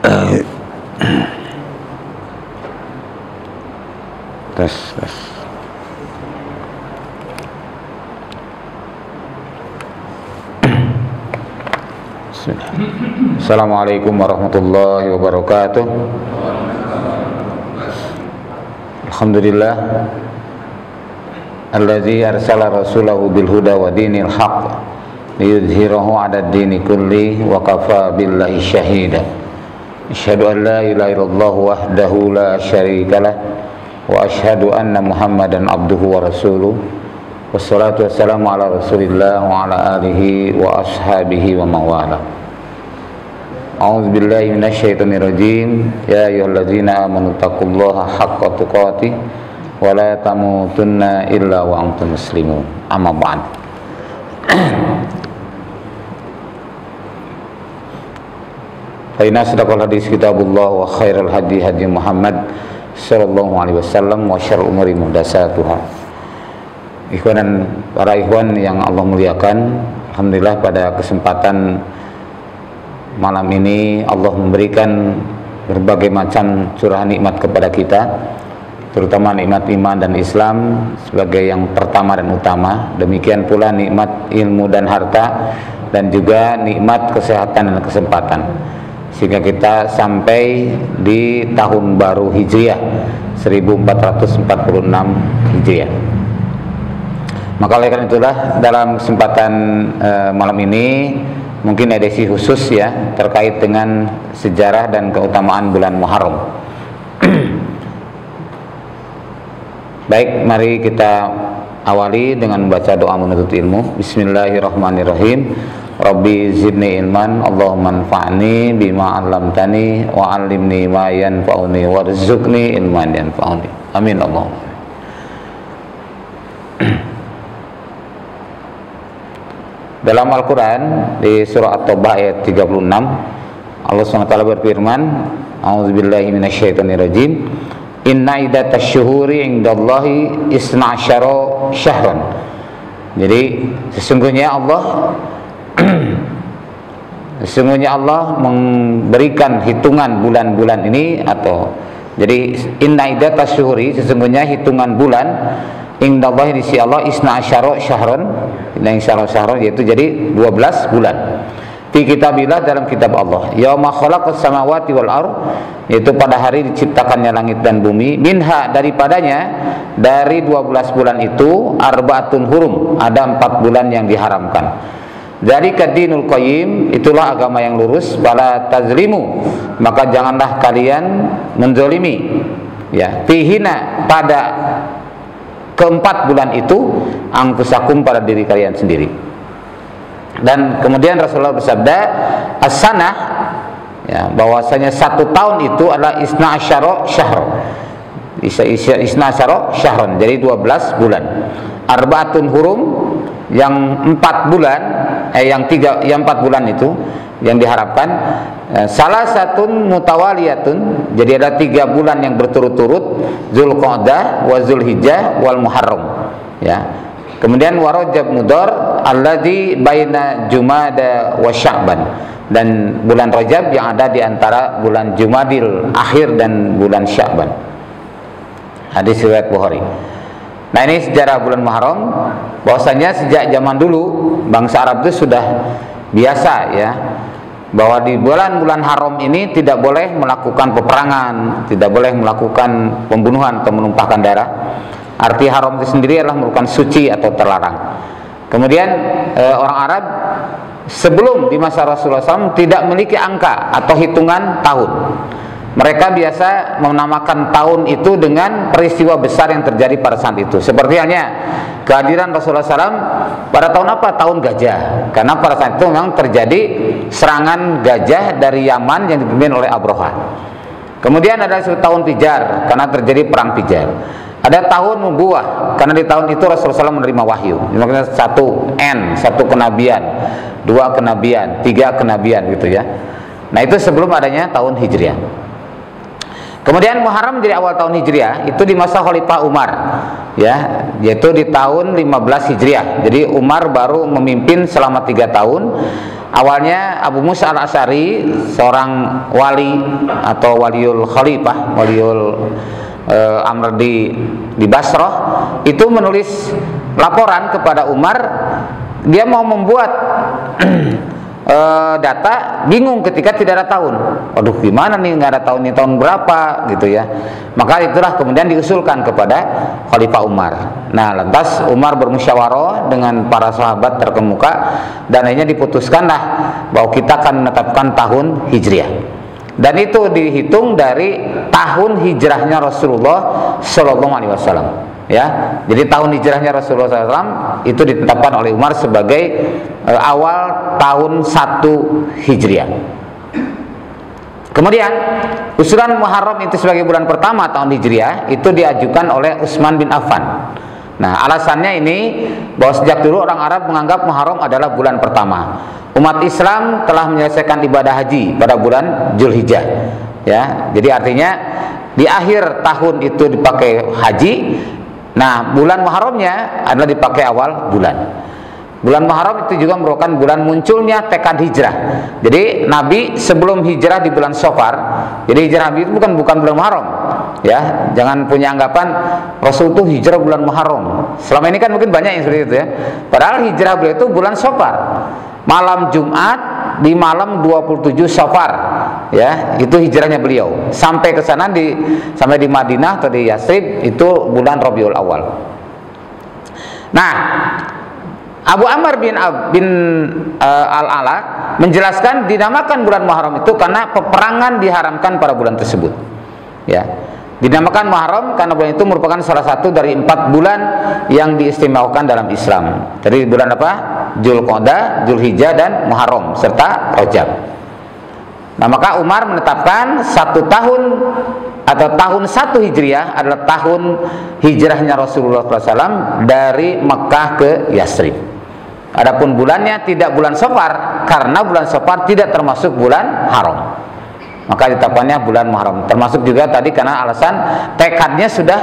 Tes. Assalamualaikum warahmatullahi wabarakatuh. Alhamdulillah allazi arsala rasulahu bil huda wa dinil haqq liyudhhirahu 'ala ad-dini kulli wa kafa billahi syahida. Asyhadu an la ilaha illallah wahdahu la syarikalah wa asyhadu anna Muhammadan abduhu wa rasuluh. Wassalatu wassalamu ala Rasulillah wa ala alihi wa ashabihi wa mawala. A'udzu billahi minasyaitonir rajim. Ya ayyuhalladzina amanu taqullaha haqqa tuqatih wa la tamutunna illa wa antum muslimun. Amma ba'd. Fa inna asdaqal hadis kitabullah wa khairal hadi hadi Muhammad sallallahu alaihi wasallam wa syarrul umuri muhdatsatuha. Ikhwan dan para ikhwan yang Allah muliakan, alhamdulillah pada kesempatan malam ini Allah memberikan berbagai macam curahan nikmat kepada kita, terutama nikmat iman dan Islam sebagai yang pertama dan utama. Demikian pula nikmat ilmu dan harta, dan juga nikmat kesehatan dan kesempatan, sehingga kita sampai di tahun baru Hijriah 1446 Hijriah. Maka oleh karena itulah dalam kesempatan malam ini mungkin edisi khusus ya terkait dengan sejarah dan keutamaan bulan Muharram. Baik, mari kita awali dengan membaca doa menuntut ilmu. Bismillahirrahmanirrahim. Rabbi zidni ilman, Allahumma anfa'ni bima 'allamtani wa 'allimni ma yanfa'uni warzuqni ilman yanfa'uni. Amin Allahumma. Dalam Al-Quran di surah At-Taubah ayat 36 Allah SWT berfirman, A'udzubillahi minasyaitonirrajim, Inna idatash syuhuri indallahi isna asyara syahran. Jadi sesungguhnya Allah memberikan hitungan bulan-bulan ini, atau jadi inna idatash syuhuri, sesungguhnya hitungan bulan indallahi di sisi Allah isna asyara syahran, yaitu jadi 12 bulan. Fi kitabillah, dalam kitab Allah. Yauma khalaqas samawati wal ard, yaitu pada hari diciptakannya langit dan bumi. Minha, daripadanya, dari 12 bulan itu, arbaatun hurum, ada 4 bulan yang diharamkan. Dari kadinul qayyim, itulah agama yang lurus. Wala tazlimu, maka janganlah kalian menzalimi. Ya, fihina, pada keempat bulan itu, angkusakum, pada diri kalian sendiri. Dan kemudian Rasulullah bersabda, as-sanah, ya, bahwasanya 1 tahun itu adalah isna asyara syahr. Isna asyara syahron, jadi 12 bulan. Arbaatun hurum, yang 4 bulan, yang 4 bulan itu yang diharapkan. Salah satu mutawaliyatun, jadi ada 3 bulan yang berturut-turut, Zulqa'dah wa Zulhijjah wal Muharram, ya. Kemudian wa Rajab Mudhar alladzi baina Jumada wa Sya'ban, dan bulan Rajab yang ada di antara bulan Jumadil akhir dan bulan Sya'ban. Hadis riwayat Bukhari. Nah, ini sejarah bulan Muharram, bahwasanya sejak zaman dulu bangsa Arab itu sudah biasa, ya, bahwa di bulan-bulan haram ini tidak boleh melakukan peperangan, tidak boleh melakukan pembunuhan atau menumpahkan darah. Arti haram itu sendiri adalah merupakan suci atau terlarang. Kemudian orang Arab sebelum di masa Rasulullah SAW tidak memiliki angka atau hitungan tahun. Mereka biasa menamakan tahun itu dengan peristiwa besar yang terjadi pada saat itu. Seperti halnya kehadiran Rasulullah SAW pada tahun apa? Tahun gajah. Karena pada saat itu memang terjadi serangan gajah dari Yaman yang dipimpin oleh Abraha. Kemudian ada tahun Fijar, karena terjadi perang Fijar. Ada tahun Nubuwah, karena di tahun itu Rasulullah SAW menerima wahyu. Maksudnya 1 kenabian, 2 kenabian, 3 kenabian gitu ya. Nah, itu sebelum adanya tahun Hijriah. Kemudian Muharram menjadi awal tahun Hijriah itu di masa Khalifah Umar, ya, yaitu di tahun 15 Hijriah. Jadi Umar baru memimpin selama 3 tahun. Awalnya Abu Musa al-Asy'ari, seorang wali atau waliul khalifah, waliul amr di Basrah, itu menulis laporan kepada Umar. Dia mau membuat data, bingung ketika tidak ada tahun. Aduh, gimana nih, nggak ada tahun, ini tahun berapa gitu ya. Maka itulah kemudian diusulkan kepada Khalifah Umar. Nah, lantas Umar bermusyawarah dengan para sahabat terkemuka dan akhirnya diputuskanlah bahwa kita akan menetapkan tahun Hijriah. Dan itu dihitung dari tahun hijrahnya Rasulullah Shallallahu Alaihi Wasallam. Ya, jadi tahun hijrahnya Rasulullah SAW itu ditetapkan oleh Umar sebagai awal tahun 1 Hijriah. Kemudian usulan Muharram itu sebagai bulan pertama tahun Hijriah itu diajukan oleh Utsman bin Affan. Nah, alasannya ini bahwa sejak dulu orang Arab menganggap Muharram adalah bulan pertama. Umat Islam telah menyelesaikan ibadah haji pada bulan Zulhijjah. Ya, jadi artinya di akhir tahun itu dipakai haji. Nah, bulan Muharramnya adalah dipakai awal bulan. Bulan Muharram itu juga merupakan bulan munculnya tekad hijrah. Jadi Nabi sebelum hijrah di bulan Safar, jadi hijrah Nabi itu bukan bulan Muharram. Ya, jangan punya anggapan Rasul itu hijrah bulan Muharram. Selama ini kan mungkin banyak yang seperti itu ya. Padahal hijrah beliau itu bulan Safar. Malam Jumat di malam 27 Safar. Ya, itu hijrahnya beliau. Sampai ke sana sampai di Madinah atau di Yathrib itu bulan Rabiul Awal. Nah, Abu Amr bin Al-Ala menjelaskan dinamakan bulan Muharram itu karena peperangan diharamkan pada bulan tersebut. Ya, dinamakan Muharram karena bulan itu merupakan salah satu dari 4 bulan yang diistimewakan dalam Islam. Jadi bulan apa? Dzulqa'dah, Dzulhijjah dan Muharram serta Rajab. Nah, maka Umar menetapkan 1 tahun atau tahun 1 Hijriah adalah tahun hijrahnya Rasulullah SAW dari Mekah ke Yathrib. Adapun bulannya tidak bulan Safar karena bulan Safar tidak termasuk bulan haram. Maka ditetapkannya bulan Muharram. Termasuk juga tadi karena alasan tekadnya sudah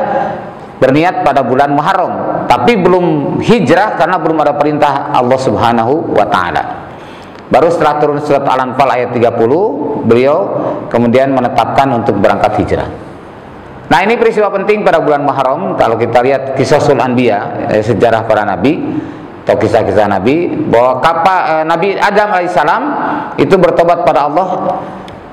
berniat pada bulan Muharram, tapi belum hijrah karena belum ada perintah Allah Subhanahu wa taala. Baru setelah turun surat Al-Anfal ayat 30, beliau kemudian menetapkan untuk berangkat hijrah. Nah, ini peristiwa penting pada bulan Muharram. Kalau kita lihat Qisasul Anbiya, sejarah para nabi atau kisah-kisah nabi, bahwa Nabi Adam alaihissalam itu bertobat pada Allah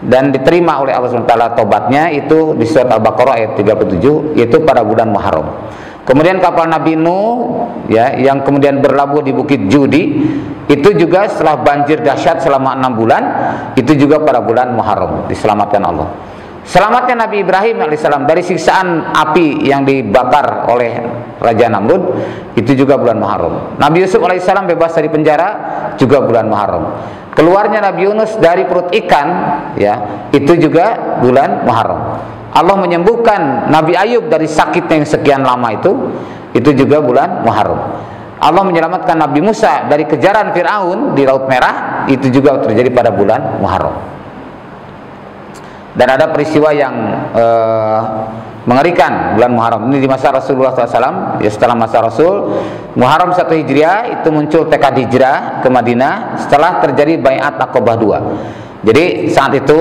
dan diterima oleh Allah SWT tobatnya itu di surat Al-Baqarah ayat 37, yaitu pada bulan Muharram. Kemudian kapal Nabi Nuh ya, yang kemudian berlabuh di Bukit Judi itu juga setelah banjir dahsyat selama 6 bulan, itu juga pada bulan Muharram diselamatkan Allah. Selamatnya Nabi Ibrahim alaihissalam dari siksaan api yang dibakar oleh Raja Namrud itu juga bulan Muharram. Nabi Yusuf alaihissalam bebas dari penjara juga bulan Muharram. Keluarnya Nabi Yunus dari perut ikan ya, itu juga bulan Muharram. Allah menyembuhkan Nabi Ayub dari sakit yang sekian lama itu juga bulan Muharram. Allah menyelamatkan Nabi Musa dari kejaran Fir'aun di Laut Merah, itu juga terjadi pada bulan Muharram. Dan ada peristiwa yang mengerikan bulan Muharram ini di masa Rasulullah SAW. Ya, setelah masa Rasul, Muharram 1 Hijriah itu muncul tekad hijrah ke Madinah setelah terjadi Bai'at Aqabah 2. Jadi saat itu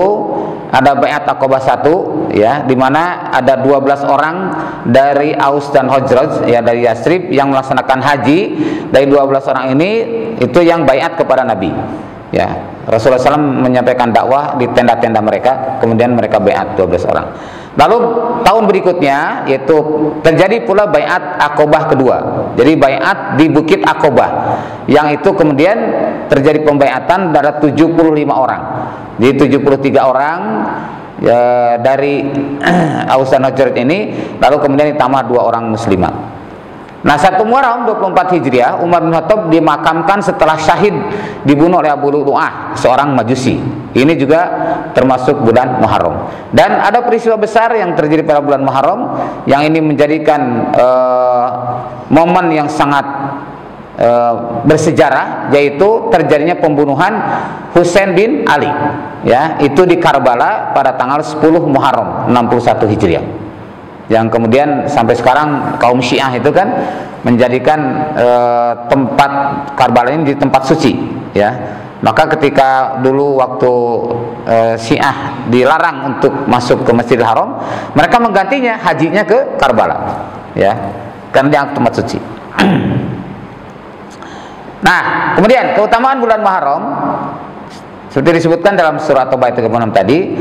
ada Bai'at Aqabah 1 ya, di mana ada 12 orang dari Aus dan Khazraj ya, dari Yathrib yang melaksanakan haji. Dari 12 orang ini itu yang bai'at kepada Nabi. Ya, Rasulullah SAW menyampaikan dakwah di tenda-tenda mereka, kemudian mereka bai'at 12 orang. Lalu tahun berikutnya yaitu terjadi pula Bai'at Aqabah kedua. Jadi bai'at di Bukit Aqabah, yang itu kemudian terjadi pembai'atan dari 75 orang. Jadi 73 orang ya, dari Aus dan Khazraj ini, lalu kemudian ditambah 2 orang muslimah. Nah, 1 Muharram 24 Hijriah, Umar bin Khattab dimakamkan setelah syahid dibunuh oleh Abu Lu'lu'ah, seorang Majusi. Ini juga termasuk bulan Muharram. Dan ada peristiwa besar yang terjadi pada bulan Muharram, yang ini menjadikan momen yang sangat bersejarah, yaitu terjadinya pembunuhan Husain bin Ali, ya, itu di Karbala pada tanggal 10 Muharram 61 Hijriah, yang kemudian sampai sekarang kaum Syiah itu kan menjadikan tempat Karbala ini di tempat suci, ya. Maka ketika dulu waktu Syiah dilarang untuk masuk ke Masjidil Haram, mereka menggantinya hajinya ke Karbala, ya, karena dia tempat suci. Nah, kemudian keutamaan bulan Muharram seperti disebutkan dalam surah Taubah 36 tadi,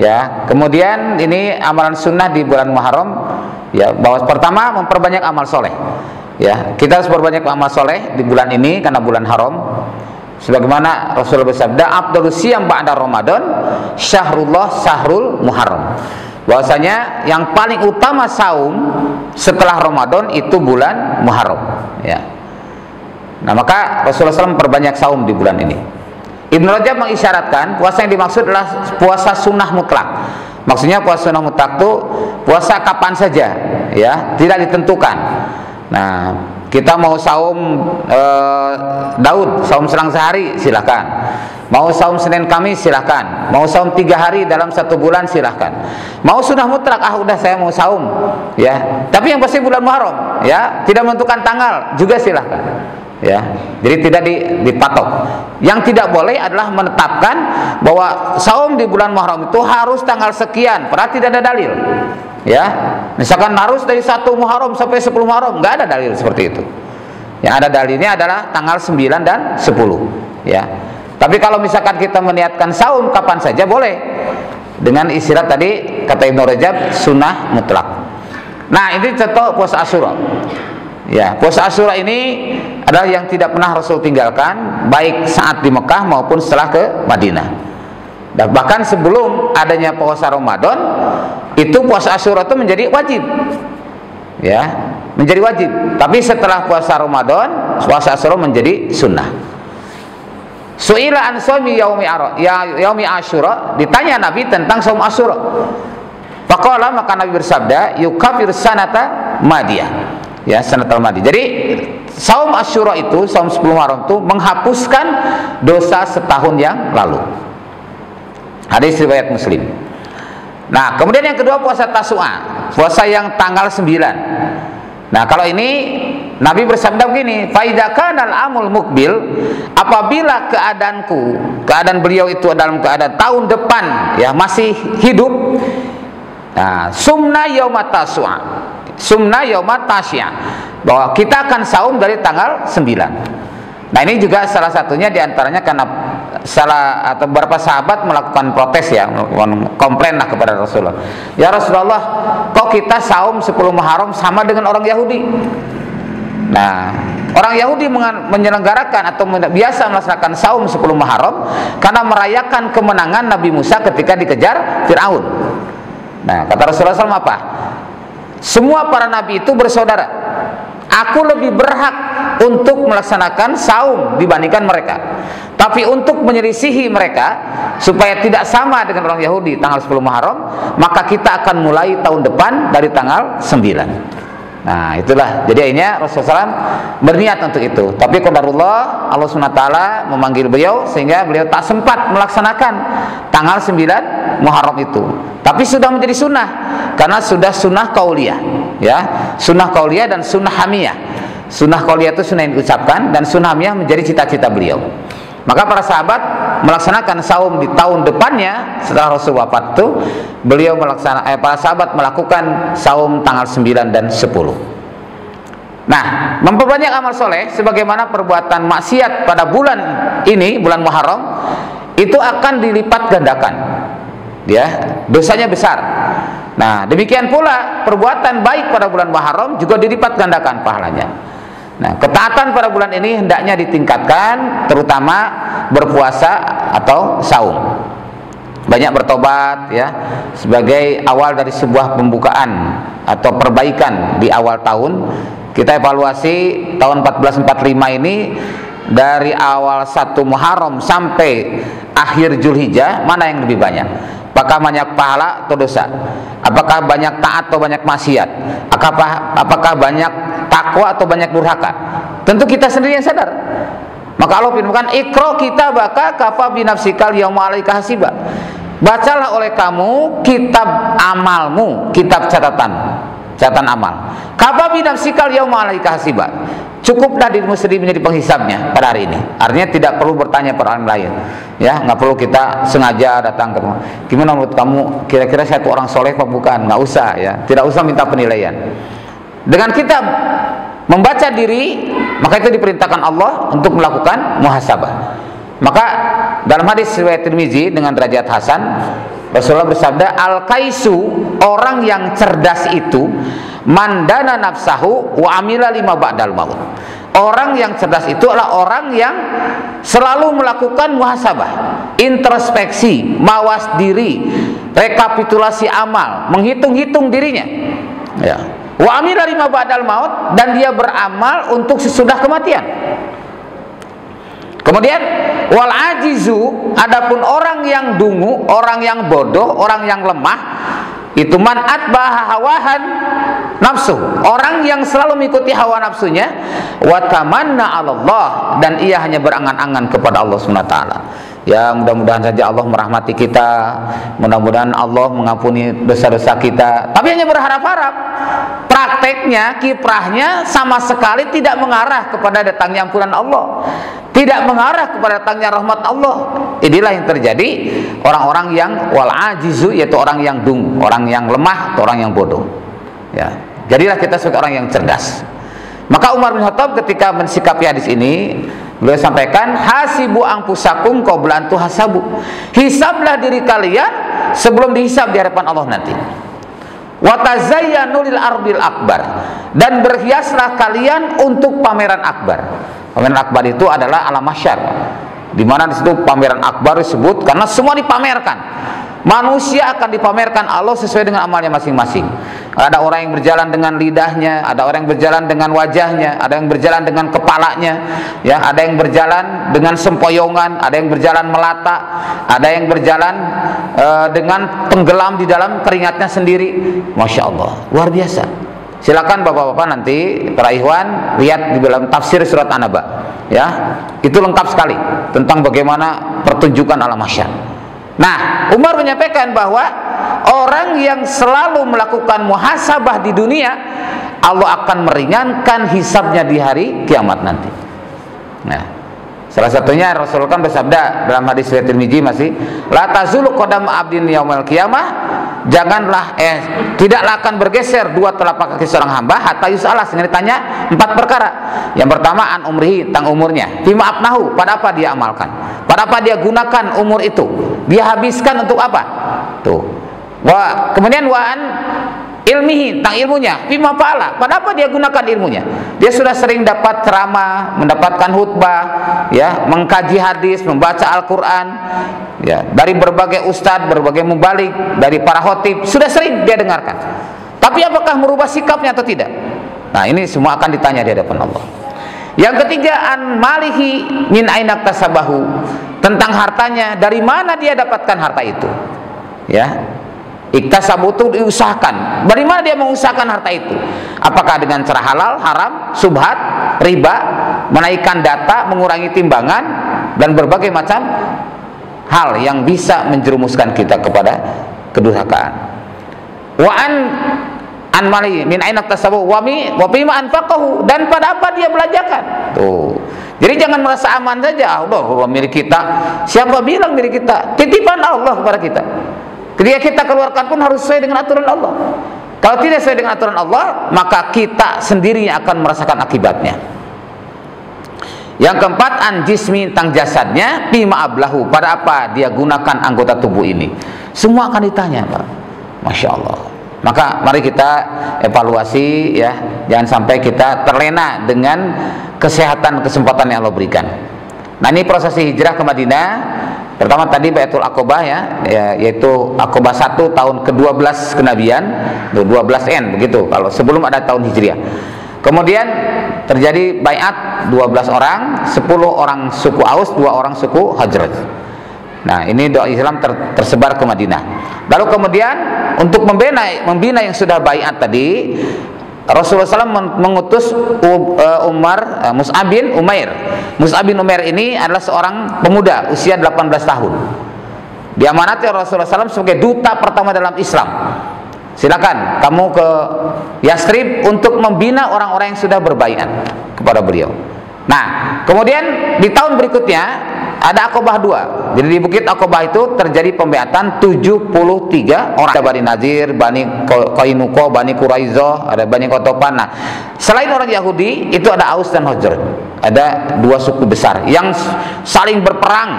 ya. Kemudian ini amalan sunnah di bulan Muharram, ya, bahwa pertama memperbanyak amal soleh, ya. Kita harus perbanyak amal soleh di bulan ini karena bulan haram. Sebagaimana Rasulullah bersabda, "Afdhalus siyam ba'da Ramadan syahrullah syahrul Muharram." Bahwasanya yang paling utama saum setelah Ramadan itu bulan Muharram, ya. Nah, maka Rasulullah SAW memperbanyak saum di bulan ini. Ibnu Rajab mengisyaratkan puasa yang dimaksud adalah puasa sunnah mutlak. Maksudnya puasa sunnah mutlak itu puasa kapan saja, ya, tidak ditentukan. Nah, kita mau saum Daud, saum selang sehari, silahkan. Mau saum Senin Kamis, silahkan. Mau saum 3 hari dalam 1 bulan, silahkan. Mau sunnah mutlak, udah saya mau saum, ya. Tapi yang pasti bulan Muharram, ya, tidak menentukan tanggal juga silahkan, ya. Jadi tidak dipatok. Yang tidak boleh adalah menetapkan bahwa saum di bulan Muharram itu harus tanggal sekian, padahal tidak ada dalil, ya. Misalkan harus dari 1 Muharram sampai 10 Muharram, nggak ada dalil seperti itu. Yang ada dalilnya adalah tanggal 9 dan 10, ya. Tapi kalau misalkan kita meniatkan saum kapan saja boleh, dengan istirahat tadi kata Ibnu Rajab sunnah mutlak. Nah, ini contoh puasa Asyura, ya. Puasa Asyura ini adalah yang tidak pernah Rasul tinggalkan, baik saat di Mekah maupun setelah ke Madinah. Dan bahkan sebelum adanya puasa Ramadan, itu puasa Asyura itu menjadi wajib, ya, menjadi wajib. Tapi setelah puasa Ramadan, puasa Asyura menjadi sunnah. Su'ila an shaumi yaumi Asyura, ditanya Nabi tentang saum Asyura. Faqala, maka Nabi bersabda, yukafir sanata madiyah, ya, sanatal madiyah. Jadi saum Asyura itu, saum 10 Muharram itu menghapuskan dosa setahun yang lalu. Hadis riwayat Muslim. Nah, kemudian yang kedua puasa Tasu'a, puasa yang tanggal 9. Nah, kalau ini Nabi bersabda begini, "Fa idza kana al-amul muqbil," apabila keadaan beliau itu dalam keadaan tahun depan, ya, masih hidup. Nah, sumna yaumat tasu'a, sumna yaumat tasya, bahwa kita akan saum dari tanggal 9. Nah, ini juga salah satunya diantaranya karena salah atau beberapa sahabat melakukan protes, ya, melakukan komplain lah kepada Rasulullah. Ya Rasulullah, kok kita saum 10 Muharram sama dengan orang Yahudi? Nah, orang Yahudi menyelenggarakan atau biasa melaksanakan saum 10 Muharram karena merayakan kemenangan Nabi Musa ketika dikejar Fir'aun. Nah, kata Rasulullah SAW apa? Semua para nabi itu bersaudara. Aku lebih berhak untuk melaksanakan saum dibandingkan mereka. Tapi untuk menyelisihi mereka supaya tidak sama dengan orang Yahudi tanggal 10 Muharram, maka kita akan mulai tahun depan dari tanggal 9. Nah, itulah. Jadi akhirnya Rasulullah SAW berniat untuk itu. Tapi qadarullah, Allah SWT memanggil beliau sehingga beliau tak sempat melaksanakan tanggal 9 Muharram itu. Tapi sudah menjadi sunnah karena sudah sunnah qauliyah, ya, sunnah qauliyah dan sunnah hamiyah. Sunnah qauliyah itu sunnah yang diucapkan dan sunnah hamiyah menjadi cita-cita beliau. Maka para sahabat melaksanakan saum di tahun depannya setelah Rasul wafat itu, beliau para sahabat melakukan saum tanggal 9 dan 10. Nah, memperbanyak amal soleh sebagaimana perbuatan maksiat pada bulan ini, bulan Muharram, itu akan dilipat gandakan, ya, dosanya besar. Nah, demikian pula perbuatan baik pada bulan Muharram juga dilipat gandakan pahalanya. Nah, ketaatan pada bulan ini hendaknya ditingkatkan, terutama berpuasa atau saum. Banyak bertobat, ya, sebagai awal dari sebuah pembukaan atau perbaikan di awal tahun. Kita evaluasi tahun 1445 ini dari awal 1 Muharram sampai akhir Zulhijjah, mana yang lebih banyak? Apakah banyak pahala atau dosa? Apakah banyak taat atau banyak maksiat? Apakah banyak takwa atau banyak durhaka? Tentu kita sendiri yang sadar. Maka Allah firmankan, "Iqra kitabaka kafa binafsikal yauma 'alaika hasiba." Bacalah oleh kamu kitab amalmu, kitab catatan amal. Kafa binafsikal yauma 'alaika hasiba. Cukuplah dirimu sendiri menjadi penghisabnya pada hari ini. Artinya tidak perlu bertanya pada orang lain. Ya, nggak perlu kita sengaja datang ke rumah. Gimana menurut kamu? Kira-kira saya itu orang soleh apa bukan? Nggak usah ya. Tidak usah minta penilaian. Dengan kita membaca diri, maka itu diperintahkan Allah untuk melakukan muhasabah. Maka dalam hadis riwayat Tirmizi dengan derajat hasan, Rasulullah bersabda, "Al-kaisu, orang yang cerdas itu, mandana nafsahu wa amila lima ba'dal maut." Orang yang cerdas itu adalah orang yang selalu melakukan muhasabah, introspeksi, mawas diri, rekapitulasi amal, menghitung-hitung dirinya. Ya. Wa amila lima ba'dal maut, dan dia beramal untuk sesudah kematian. Kemudian wal ajizu, adapun orang yang dungu, orang yang bodoh, orang yang lemah, itu man atbaha hawahan nafsu, orang yang selalu mengikuti hawa nafsunya, wa tamanna 'ala Allah, dan ia hanya berangan-angan kepada Allah Subhanahu wa taala. Ya, mudah-mudahan saja Allah merahmati kita, mudah-mudahan Allah mengampuni dosa-dosa kita. Tapi hanya berharap-harap. Prakteknya, kiprahnya sama sekali tidak mengarah kepada datangnya ampunan Allah, tidak mengarah kepada datangnya rahmat Allah. Inilah yang terjadi orang-orang yang wal ajizu, yaitu orang yang dung, orang yang lemah, atau orang yang bodoh. Ya, jadilah kita sebagai orang yang cerdas. Maka Umar bin Khattab ketika mensikapi hadis ini, beliau sampaikan, hasibu anfusakum qabla an tuhasabu. Hisablah diri kalian sebelum dihisab di hadapan Allah nanti. Wa tazayyanu lil arbil akbar, dan berhiaslah kalian untuk pameran akbar. Pameran akbar itu adalah alam mahsyar, di mana di situ pameran akbar disebut karena semua dipamerkan. Manusia akan dipamerkan Allah sesuai dengan amalnya masing-masing. Ada orang yang berjalan dengan lidahnya, ada orang yang berjalan dengan wajahnya, ada yang berjalan dengan kepalanya, ya, ada yang berjalan dengan sempoyongan, ada yang berjalan melata, ada yang berjalan dengan tenggelam di dalam keringatnya sendiri. Masya Allah, luar biasa. Silakan bapak-bapak nanti para ikhwan lihat di dalam tafsir surat An-Naba, ya, itu lengkap sekali tentang bagaimana pertunjukan alam mahsyar. Nah, Umar menyampaikan bahwa orang yang selalu melakukan muhasabah di dunia, Allah akan meringankan hisabnya di hari kiamat nanti. Nah, salah satunya Rasulullah kan bersabda dalam hadis riwayat Tirmizi masih, la tazulu qadam abdin yaumil qiyamah, janganlah tidaklah akan bergeser dua telapak kaki seorang hamba hatta yus'ala, sehingga ditanya 4 perkara. Yang pertama an umrihi, tentang umurnya, fima afnahu, pada apa dia amalkan, pada apa dia gunakan umur itu, dia habiskan untuk apa tuh. Kemudian wa an ilmihi, tentang ilmunya, fima fa'ala, pada apa dia gunakan ilmunya. Dia sudah sering dapat ceramah, mendapatkan khutbah, ya, mengkaji hadis, membaca Al-Quran, ya, dari berbagai ustadz, berbagai mubalik, dari para khotib, sudah sering dia dengarkan. Tapi apakah merubah sikapnya atau tidak? Nah, ini semua akan ditanya di hadapan Allah. Yang ketiga an malihi min ainak tasabahu, tentang hartanya, dari mana dia dapatkan harta itu, ya. Iktasabu itu diusahakan. Dari mana dia mengusahakan harta itu? Apakah dengan cara halal, haram, subhat, riba, menaikkan data, mengurangi timbangan, dan berbagai macam hal yang bisa menjerumuskan kita kepada kedurhakaan. Wa an mali min ainak tasabu wa bima anfaqahu, dan pada apa dia belanjakan. Tuh. Jadi jangan merasa aman saja, Allah milik kita. Siapa bilang milik kita? Titipan Allah kepada kita. Ketika kita keluarkan pun harus sesuai dengan aturan Allah. Kalau tidak sesuai dengan aturan Allah, maka kita sendiri yang akan merasakan akibatnya. Yang keempat an jismi, tentang jasadnya, bima ablahu, pada apa dia gunakan anggota tubuh ini. Semua akan ditanya, Pak. Masya Allah. Maka mari kita evaluasi, ya, jangan sampai kita terlena dengan kesehatan kesempatan yang Allah berikan. Nah, ini proses hijrah ke Madinah. Pertama tadi Baitul Aqobah, ya, yaitu Aqobah 1 tahun ke-12 kenabian, 12N begitu kalau sebelum ada tahun Hijriah. Kemudian terjadi baiat 12 orang, 10 orang suku Aus, 2 orang suku Hajraj. Nah, ini doa Islam tersebar ke Madinah. Lalu kemudian untuk membina yang sudah baiat tadi, Rasulullah SAW mengutus Mus'ab bin Umair. Mus'ab bin Umair ini adalah seorang pemuda usia 18 tahun. Diamanati Rasulullah SAW sebagai duta pertama dalam Islam. Silakan kamu ke Yastrib untuk membina orang-orang yang sudah berbaiat kepada beliau. Nah, kemudian di tahun berikutnya ada Aqabah 2. Jadi di Bukit Aqabah itu terjadi pembeatan 73 orang. Ada Bani Nadir, Bani Qainuqa, Bani Quraidah, ada Bani Qatafan. Nah, selain orang Yahudi itu ada Aus dan Khazraj. Ada dua suku besar yang saling berperang.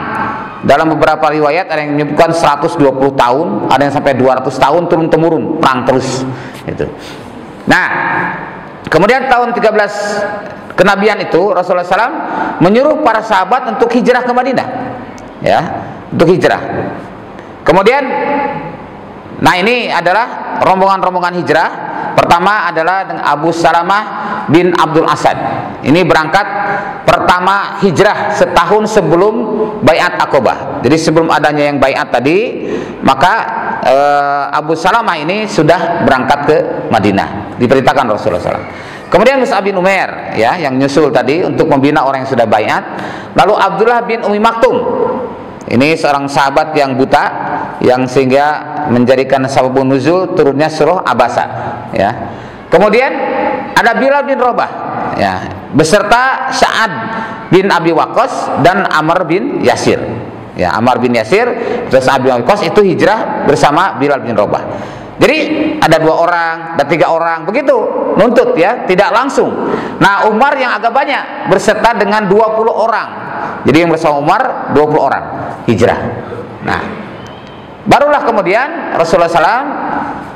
Dalam beberapa riwayat ada yang menyebutkan 120 tahun, ada yang sampai 200 tahun turun-temurun perang terus itu. Nah, kemudian tahun 13 kenabian itu Rasulullah SAW menyuruh para sahabat untuk hijrah ke Madinah, ya, untuk hijrah. Kemudian, nah ini adalah rombongan-rombongan hijrah. Pertama adalah dengan Abu Salamah bin Abdul Asad. Ini berangkat pertama hijrah setahun sebelum Baiat Aqabah. Jadi sebelum adanya yang Baiat tadi, maka Abu Salamah ini sudah berangkat ke Madinah. Diperintahkan Rasulullah SAW. Kemudian Mus'ab bin Umair, ya, yang nyusul tadi untuk membina orang yang sudah baiat. Lalu Abdullah bin Umi Maktum. Ini seorang sahabat yang buta, yang sehingga menjadikan sababun nuzul turunnya surah Abasa, ya. Kemudian ada Bilal bin Rabah, ya, beserta Sa'ad bin Abi Waqqas dan Amr bin Yasir. Ya, Amr bin Yasir terus Sa'ad bin Abi Waqqas itu hijrah bersama Bilal bin Rabah. Jadi ada 2 orang, ada 3 orang, begitu nuntut, ya, tidak langsung. Nah, Umar yang agak banyak berserta dengan 20 orang. Jadi yang bersama Umar 20 orang hijrah. Nah, barulah kemudian Rasulullah SAW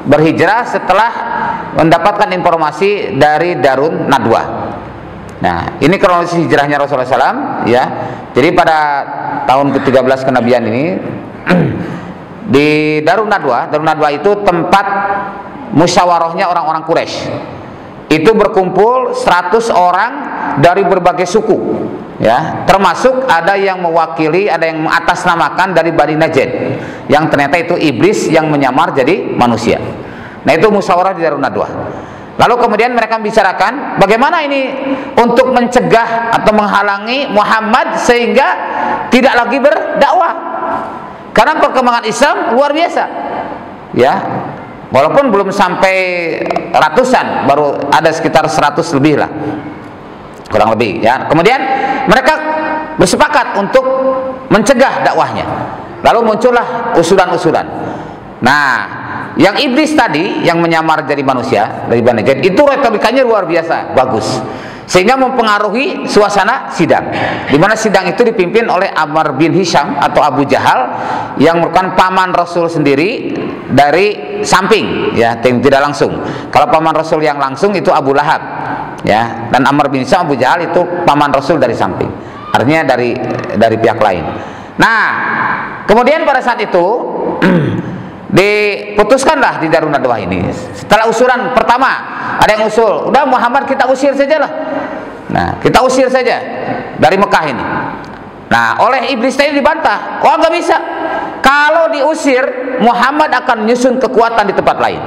berhijrah setelah mendapatkan informasi dari Darun Nadwa. Nah, ini kronologis hijrahnya Rasulullah SAW, ya. Jadi pada tahun ke-13 kenabian ini di Darun Nadwa. Darun Nadwa itu tempat musyawarahnya orang-orang Quraisy. Itu berkumpul 100 orang dari berbagai suku, ya, termasuk ada yang mewakili, ada yang mengatasnamakan dari Bani Najd, yang ternyata itu iblis yang menyamar jadi manusia. Nah, itu musyawarah di Darun Nadwa. Lalu kemudian mereka membicarakan bagaimana ini untuk mencegah atau menghalangi Muhammad sehingga tidak lagi berdakwah. Karena perkembangan Islam luar biasa, ya, walaupun belum sampai ratusan, baru ada sekitar 100 lebih lah, kurang lebih, ya. Kemudian mereka bersepakat untuk mencegah dakwahnya. Lalu muncullah usulan-usulan. Nah, yang iblis tadi yang menyamar jadi manusia dari Bani Najd itu retorikanya luar biasa bagus, sehingga mempengaruhi suasana sidang, di mana sidang itu dipimpin oleh Amr bin Hisham atau Abu Jahal yang merupakan paman Rasul sendiri dari samping, ya, tidak langsung. Kalau paman Rasul yang langsung itu Abu Lahab, ya, dan Amr bin Hisham, Abu Jahal itu paman Rasul dari samping, artinya dari pihak lain. Nah, kemudian pada saat itu diputuskanlah di Darun Nadwa ini. Setelah usulan pertama, ada yang usul, udah Muhammad kita usir saja lah. Nah, kita usir saja dari Mekah ini. Nah, oleh iblis tadi dibantah, oh nggak bisa. Kalau diusir, Muhammad akan menyusun kekuatan di tempat lain.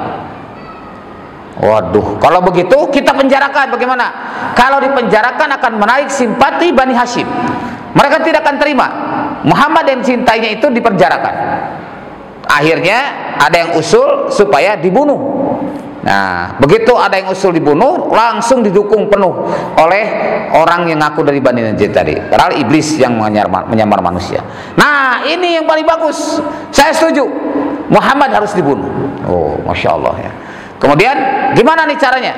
Waduh, kalau begitu kita penjarakan, bagaimana? Kalau dipenjarakan akan menarik simpati Bani Hashim. Mereka tidak akan terima Muhammad yang cintainya itu dipenjarakan. Akhirnya ada yang usul supaya dibunuh. Nah, begitu ada yang usul dibunuh, langsung didukung penuh oleh orang yang ngaku dari Bani Najd tadi. Padahal iblis yang menyamar manusia. Nah, ini yang paling bagus. Saya setuju. Muhammad harus dibunuh. Oh, masya Allah, ya. Kemudian gimana nih caranya?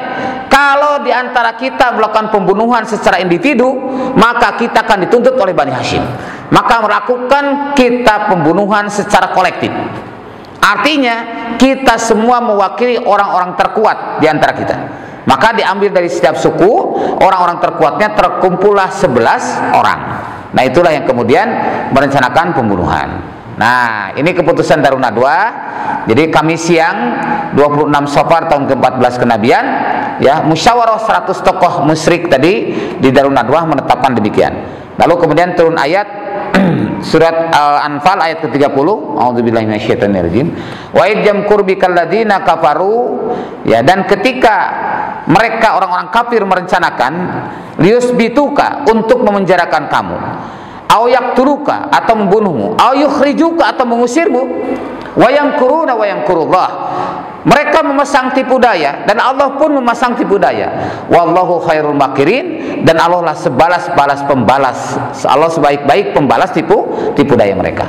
Kalau diantara kita melakukan pembunuhan secara individu, maka kita akan dituntut oleh Bani Hashim. Maka melakukan kita pembunuhan secara kolektif. Artinya kita semua mewakili orang-orang terkuat di antara kita. Maka diambil dari setiap suku, orang-orang terkuatnya terkumpullah 11 orang. Nah, itulah yang kemudian merencanakan pembunuhan. Nah, ini keputusan Darun Nadwa. Jadi Kamis siang 26 Safar tahun ke-14 kenabian, ya, musyawarah 100 tokoh musyrik tadi di Darun Nadwa menetapkan demikian. Lalu kemudian turun ayat surat Al-Anfal ayat ke-30, a'udzubillahi minasyaitonirrajim. Wa id yamkur bikal ladzina kafaru, ya, dan ketika mereka orang-orang kafir merencanakan liusbituka, untuk memenjarakan kamu, au yaqtuluka, atau membunuhmu, au yukhrijuka, atau mengusirmu, wa yamkuruna wa yamkurullah. Mereka memasang tipu daya dan Allah pun memasang tipu daya. Wallahu khairul makirin, dan Allah lah sebalas-balas pembalas. Allah sebaik-baik pembalas tipu daya mereka.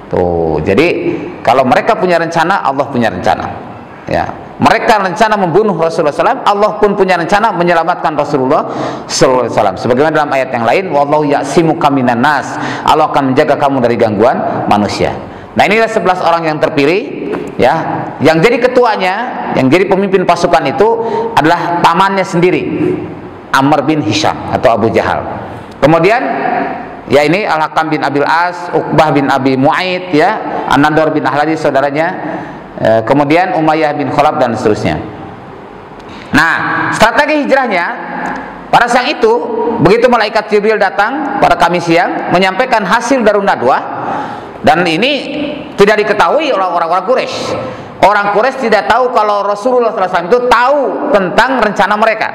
Tuh, jadi kalau mereka punya rencana, Allah punya rencana. Ya, mereka rencana membunuh Rasulullah SAW, Allah pun punya rencana menyelamatkan Rasulullah SAW. Sebagaimana dalam ayat yang lain, wallahu ya'simuka minan nas, Allah akan menjaga kamu dari gangguan manusia. Nah, inilah 11 orang yang terpilih, ya, yang jadi ketuanya, yang jadi pemimpin pasukan itu adalah pamannya sendiri, Amr bin Hisham atau Abu Jahal. Kemudian ya ini Al-Hakam bin Abil As, Uqbah bin Abi Mu'aid, ya, An-Nadhr bin Ahladi saudaranya, kemudian Umayyah bin Khalaf, dan seterusnya. Nah, strategi hijrahnya pada saat itu, begitu malaikat Jibril datang pada Kamis siang menyampaikan hasil Darun Nadwah, dan ini tidak diketahui oleh orang-orang Quraisy. Orang Quraisy tidak tahu kalau Rasulullah SAW itu tahu tentang rencana mereka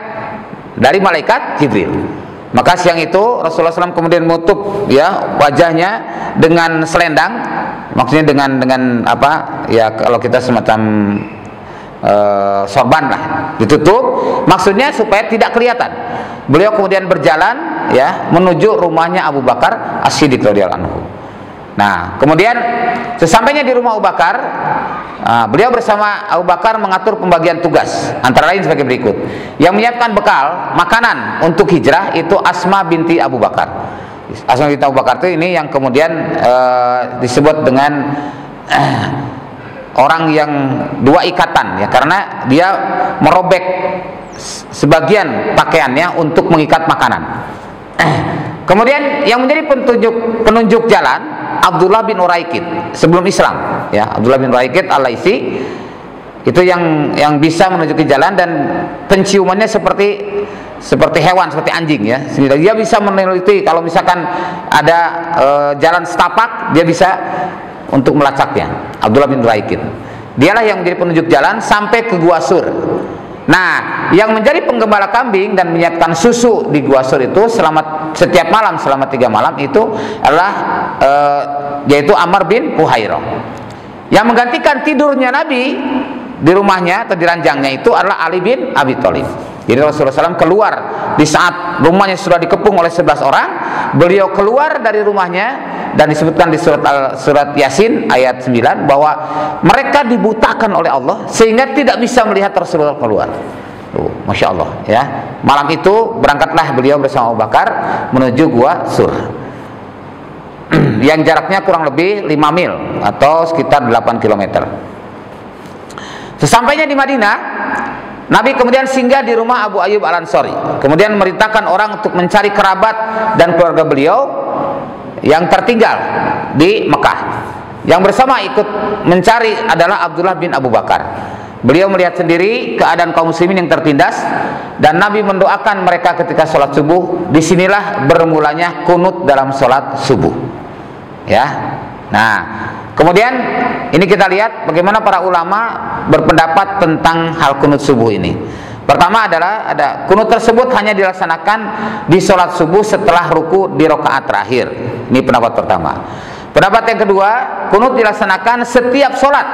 dari malaikat Jibril. Maka siang itu Rasulullah SAW kemudian menutup, ya, wajahnya dengan selendang, maksudnya dengan apa? Ya, kalau kita semacam sorban lah, ditutup, maksudnya supaya tidak kelihatan. Beliau kemudian berjalan, ya, menuju rumahnya Abu Bakar As-Siddiq radhiyallahu anhu. Nah, kemudian sesampainya di rumah Abu Bakar, beliau bersama Abu Bakar mengatur pembagian tugas, antara lain sebagai berikut. Yang menyiapkan bekal makanan untuk hijrah itu Asma binti Abu Bakar. Asma binti Abu Bakar itu ini yang kemudian disebut dengan orang yang dua ikatan, ya, karena dia merobek sebagian pakaiannya untuk mengikat makanan. Kemudian yang menjadi penunjuk jalan Abdullah bin Uraikid sebelum Islam, ya, Abdullah bin Uraikid Al-Laitsi itu yang bisa menunjuki jalan, dan penciumannya seperti hewan, seperti anjing, ya. Dia bisa meneliti kalau misalkan ada jalan setapak, dia bisa untuk melacaknya. Abdullah bin Uraikid, dialah yang menjadi penunjuk jalan sampai ke Gua Sur. Nah, yang menjadi penggembala kambing dan menyiapkan susu di Gua Sur itu setiap malam selama 3 malam itu adalah yaitu Amr bin Fuhairah. Yang menggantikan tidurnya Nabi di rumahnya atau di ranjangnya itu adalah Ali bin Abi Thalib. Jadi Rasulullah SAW keluar di saat rumahnya sudah dikepung oleh 11 orang, beliau keluar dari rumahnya, dan disebutkan di surat Yasin ayat 9 bahwa mereka dibutakan oleh Allah sehingga tidak bisa melihat Rasulullah keluar. Masya Allah, ya. Malam itu berangkatlah beliau bersama Abu Bakar menuju Gua Sur yang jaraknya kurang lebih 5 mil atau sekitar 8 km. Sesampainya di Madinah, Nabi kemudian singgah di rumah Abu Ayyub Al-Ansari, kemudian memerintahkan orang untuk mencari kerabat dan keluarga beliau yang tertinggal di Mekah. Yang bersama ikut mencari adalah Abdullah bin Abu Bakar. Beliau melihat sendiri keadaan kaum muslimin yang tertindas, dan Nabi mendoakan mereka ketika sholat subuh. Disinilah bermulanya kunut dalam sholat subuh, ya. Nah, kemudian ini kita lihat bagaimana para ulama berpendapat tentang hal kunut subuh ini. Pertama adalah ada kunut tersebut hanya dilaksanakan di sholat subuh setelah ruku di rakaat terakhir. Ini pendapat pertama. Pendapat yang kedua, kunut dilaksanakan setiap sholat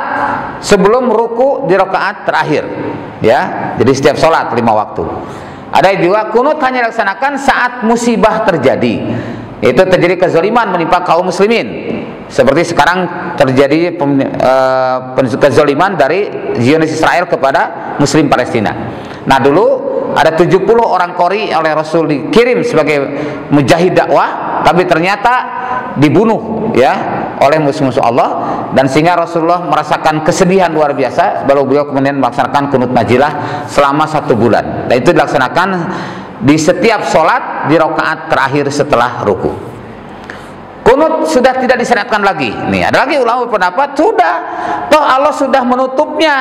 sebelum ruku di rakaat terakhir, ya. Jadi setiap sholat 5 waktu. Ada yang juga kunut hanya dilaksanakan saat musibah terjadi, yaitu terjadi kezaliman menimpa kaum muslimin. Seperti sekarang terjadi kezaliman dari Zionis Israel kepada Muslim Palestina. Nah, dulu ada 70 orang Qori oleh Rasul dikirim sebagai mujahid dakwah, tapi ternyata dibunuh, ya, oleh musuh-musuh Allah, dan sehingga Rasulullah merasakan kesedihan luar biasa. Lalu beliau kemudian melaksanakan kunut najilah selama 1 bulan. Dan itu dilaksanakan di setiap sholat di rakaat terakhir setelah ruku. Kunut sudah tidak disyariatkan lagi. Nih, ada lagi ulama berpendapat sudah, toh Allah sudah menutupnya,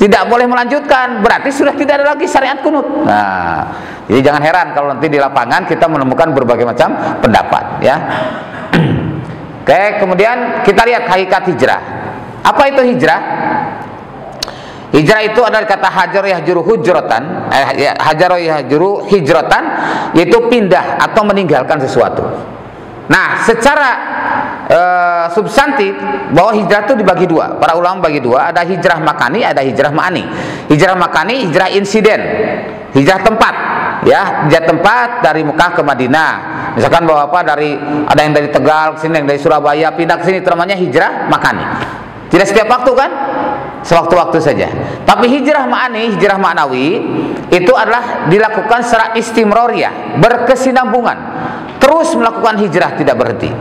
tidak boleh melanjutkan, berarti sudah tidak ada lagi syariat kunut. Nah, jadi jangan heran kalau nanti di lapangan kita menemukan berbagai macam pendapat, ya. Oke, kemudian kita lihat hakikat hijrah. Apa itu hijrah? Hijrah itu adalah kata hajar yahjuru hujratan, hajar yahjuru hijratan, yaitu pindah atau meninggalkan sesuatu. Nah, secara substantif bahwa hijrah itu dibagi dua. Para ulama bagi dua, ada hijrah makani, ada hijrah ma'ani. Hijrah makani, hijrah insiden, hijrah tempat, ya, hijrah tempat dari Mekah ke Madinah. Misalkan bahwa ada yang dari Tegal ke sini, yang dari Surabaya pindah ke sini, namanya hijrah makani. Tidak setiap waktu kan? Sewaktu-waktu saja. Tapi hijrah ma'ani, hijrah ma'nawi, itu adalah dilakukan secara istimroriyah, berkesinambungan, terus melakukan hijrah, tidak berhenti.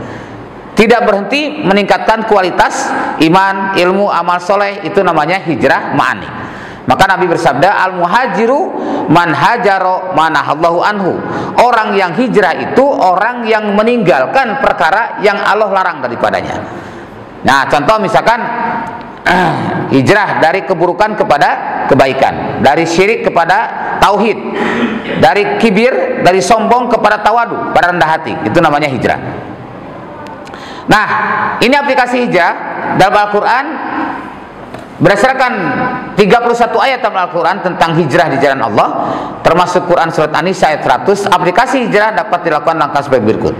Tidak berhenti meningkatkan kualitas iman, ilmu, amal soleh, itu namanya hijrah ma'ani. Maka Nabi bersabda, al-muhajiru man hajaro manahallahu anhu. Orang yang hijrah itu orang yang meninggalkan perkara yang Allah larang daripadanya. Nah, contoh misalkan hijrah dari keburukan kepada kebaikan, dari syirik kepada tauhid, dari kibir, dari sombong kepada tawadu, pada rendah hati, itu namanya hijrah. Nah, ini aplikasi hijrah dalam Al-Quran berdasarkan 31 ayat dalam Al-Quran tentang hijrah di jalan Allah, termasuk Quran surat An-Nisa ayat 100. Aplikasi hijrah dapat dilakukan langkah sebagai berikut.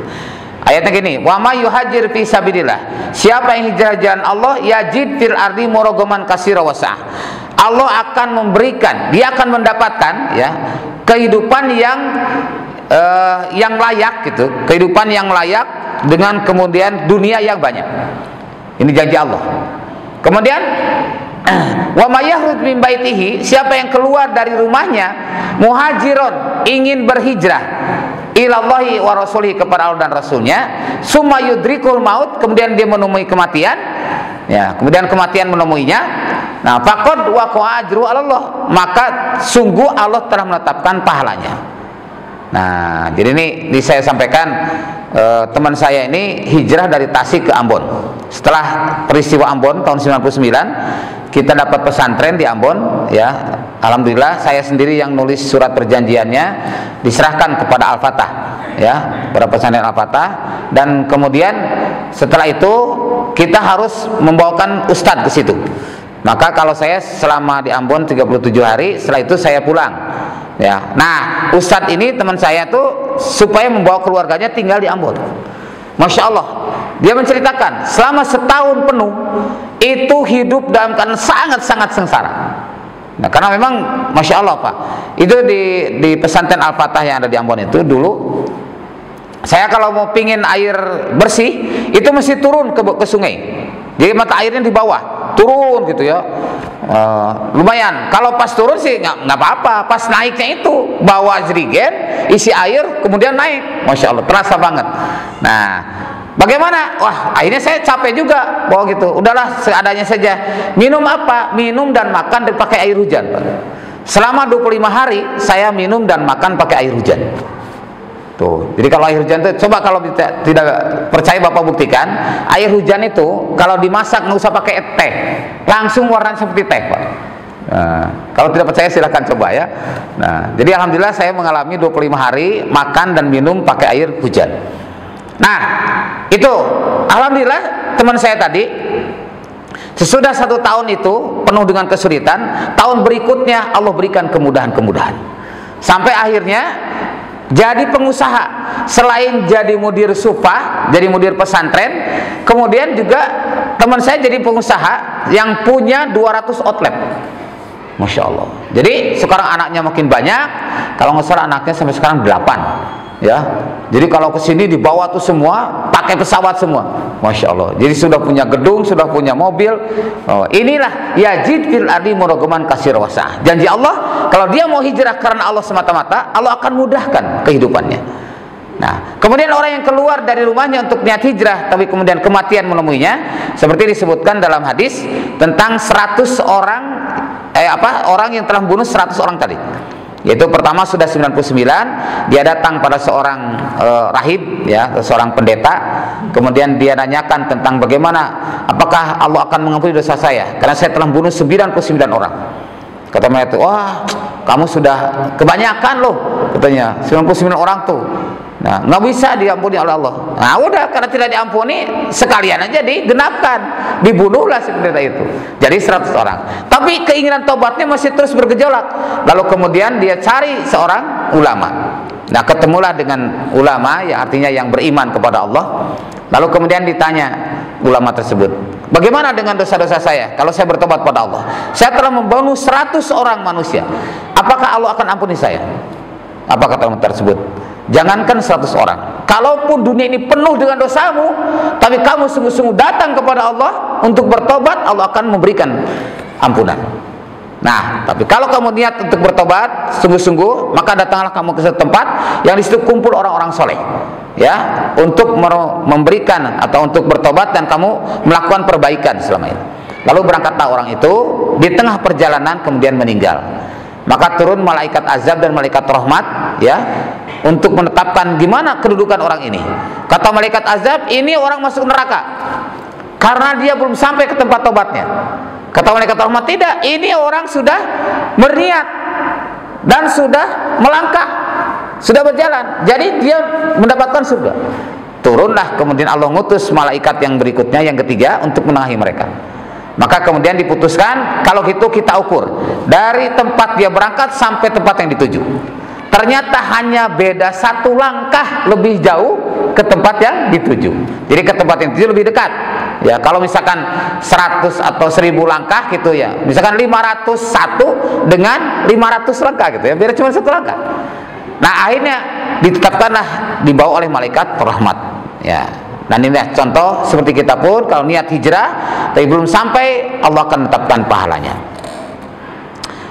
Ayatnya gini, wa may yuhajir fi sabilillah, siapa yang hijrah jalan Allah, yajid fil ardi muragoman kasira wasah, Allah akan memberikan, dia akan mendapatkan, ya, kehidupan yang layak gitu, kehidupan yang layak dengan kemudian dunia yang banyak. Ini janji Allah. Kemudian wa may yakhruj min baitihi, siapa yang keluar dari rumahnya muhajiron, ingin berhijrah, ilallahi wa rasulihi, kepada Allah dan Rasulnya, summa yudrikul maut, kemudian dia menemui kematian, ya, kemudian kematian menemuinya. Nah, faqad waqa'a ajru 'ala Allah, maka sungguh Allah telah menetapkan pahalanya. Nah, jadi ini saya sampaikan, teman saya ini hijrah dari Tasik ke Ambon. Setelah peristiwa Ambon tahun 99, kita dapat pesantren di Ambon, ya. Alhamdulillah saya sendiri yang nulis surat perjanjiannya, diserahkan kepada Al-Fatah, ya, pada pesantren Al-Fatah. Dan kemudian setelah itu kita harus membawakan ustadz ke situ. Maka kalau saya selama di Ambon 37 hari, setelah itu saya pulang, ya. Nah, ustadz ini teman saya tuh supaya membawa keluarganya tinggal di Ambon. Masya Allah, dia menceritakan selama setahun penuh itu hidup dalam keadaan sangat-sangat sengsara. Nah, karena memang Masya Allah Pak, itu di pesantren Al-Fatah yang ada di Ambon itu dulu, saya kalau mau pingin air bersih itu mesti turun ke sungai. Jadi mata airnya di bawah, turun gitu ya. Lumayan. Kalau pas turun sih nggak apa-apa. Pas naiknya itu bawa jerigen, isi air, kemudian naik. Masya Allah, terasa banget. Nah, bagaimana? Wah, akhirnya saya capek juga bawa gitu. Udahlah, seadanya saja. Minum apa? Minum dan makan pakai air hujan, Pak. Selama 25 hari saya minum dan makan pakai air hujan. Tuh. Jadi kalau air hujan itu, coba kalau tidak percaya Bapak buktikan, air hujan itu kalau dimasak nggak usah pakai teh, langsung warnanya seperti teh, Pak. Nah, kalau tidak percaya silahkan coba ya. Nah, jadi alhamdulillah saya mengalami 25 hari makan dan minum pakai air hujan. Nah, itu alhamdulillah teman saya tadi sesudah 1 tahun itu penuh dengan kesulitan, tahun berikutnya Allah berikan kemudahan-kemudahan sampai akhirnya jadi pengusaha. Selain jadi mudir supah, jadi mudir pesantren, kemudian juga teman saya jadi pengusaha yang punya 200 outlet. Masya Allah. Jadi sekarang anaknya makin banyak. Kalau nggak salah anaknya sampai sekarang 8, ya. Jadi kalau kesini dibawa tuh semua pakai pesawat semua. Masya Allah. Jadi sudah punya gedung, sudah punya mobil. Oh, inilah yajid fil ardi muragoman kasir wasah. Janji Allah, kalau dia mau hijrah karena Allah semata-mata, Allah akan mudahkan kehidupannya. Nah, kemudian orang yang keluar dari rumahnya untuk niat hijrah, tapi kemudian kematian menemuinya, seperti disebutkan dalam hadis tentang 100 orang orang yang telah membunuh 100 orang tadi. Yaitu pertama sudah 99, dia datang pada seorang rahib, ya, seorang pendeta. Kemudian dia nanyakan tentang bagaimana, apakah Allah akan mengampuni dosa saya karena saya telah membunuh 99 orang. Kata mereka, wah, kamu sudah kebanyakan loh, katanya, 99 orang tuh. Nah, nggak bisa diampuni oleh Allah. Nah, udah, karena tidak diampuni, sekalian aja digenapkan, dibunuhlah seperti itu. Jadi 100 orang. Tapi keinginan tobatnya masih terus bergejolak. Lalu kemudian dia cari seorang ulama. Nah, ketemulah dengan ulama, yang artinya yang beriman kepada Allah. Lalu kemudian ditanya ulama tersebut, bagaimana dengan dosa-dosa saya kalau saya bertobat pada Allah? Saya telah membunuh 100 orang manusia. Apakah Allah akan ampuni saya? Apa kata ulama tersebut? Jangankan 100 orang, kalaupun dunia ini penuh dengan dosamu, tapi kamu sungguh-sungguh datang kepada Allah untuk bertobat, Allah akan memberikan ampunan. Nah, tapi kalau kamu niat untuk bertobat sungguh-sungguh, maka datanglah kamu ke satu tempat yang di situ kumpul orang-orang soleh, ya, untuk memberikan atau untuk bertobat dan kamu melakukan perbaikan selama ini. Lalu berangkatlah orang itu, di tengah perjalanan kemudian meninggal. Maka turun malaikat azab dan malaikat rahmat, ya, untuk menetapkan gimana kedudukan orang ini. Kata malaikat azab, ini orang masuk neraka karena dia belum sampai ke tempat tobatnya. Kata malaikat rahmat, tidak, ini orang sudah berniat dan sudah melangkah, sudah berjalan, jadi dia mendapatkan surga. Turunlah kemudian Allah ngutus malaikat yang berikutnya, yang ketiga, untuk menengahi mereka. Maka kemudian diputuskan, kalau gitu kita ukur dari tempat dia berangkat sampai tempat yang dituju. Ternyata hanya beda 1 langkah lebih jauh ke tempat yang dituju. Jadi ke tempat yang dituju lebih dekat. Ya, kalau misalkan 100 atau 1000 langkah gitu ya, misalkan 501 dengan 500 langkah gitu ya, beda cuma 1 langkah. Nah, akhirnya ditetapkanlah, dibawa oleh malaikat rahmat. Ya. Dan ini contoh seperti kita pun kalau niat hijrah tapi belum sampai, Allah akan menetapkan pahalanya.